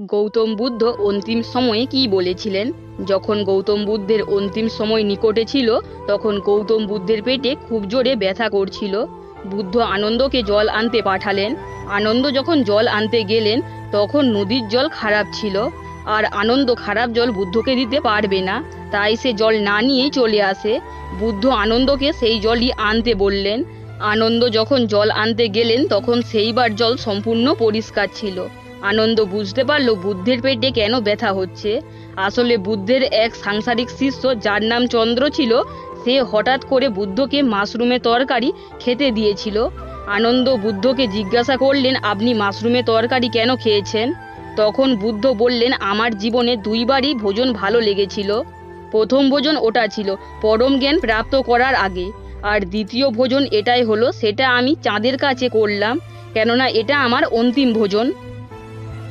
গৌতম বুদ্ধ অন্তিম সময়ে কি বলেছিলেন? যখন গৌতম বুদ্ধের অন্তিম সময় নিকটে ছিল, তখন গৌতম বুদ্ধের পেটে খুব জোরে ব্যথা করছিল। বুদ্ধ আনন্দকে জল আনতে পাঠালেন। আনন্দ যখন জল আনতে গেলেন, তখন নদীর জল খারাপ ছিল। আর আনন্দ খারাপ জল বুদ্ধকে দিতে পারবে না, তাই সে জল না নিয়েই চলে আসে। বুদ্ধ আনন্দকে সেই জলই আনতে বললেন। আনন্দ যখন জল আনতে গেলেন, তখন সেইবার জল সম্পূর্ণ পরিষ্কার ছিল। আনন্দ বুঝতে পারলো বুদ্ধের পেটে কেন ব্যথা হচ্ছে। আসলে বুদ্ধের এক সাংসারিক শিষ্য, যার নাম চন্দ্র ছিল, সে হঠাৎ করে বুদ্ধকে মাশরুমের তরকারি খেতে দিয়েছিল। আনন্দ বুদ্ধকে জিজ্ঞাসা করলেন, আপনি মাশরুমের তরকারি কেন খেয়েছেন? তখন বুদ্ধ বললেন, আমার জীবনে দুইবারই ভোজন ভালো লেগেছিল। প্রথম ভোজন ওটা ছিল পরম জ্ঞান প্রাপ্ত করার আগে, আর দ্বিতীয় ভোজন এটাই হলো, সেটা আমি চাঁদের কাছে করলাম, কেননা এটা আমার অন্তিম ভোজন।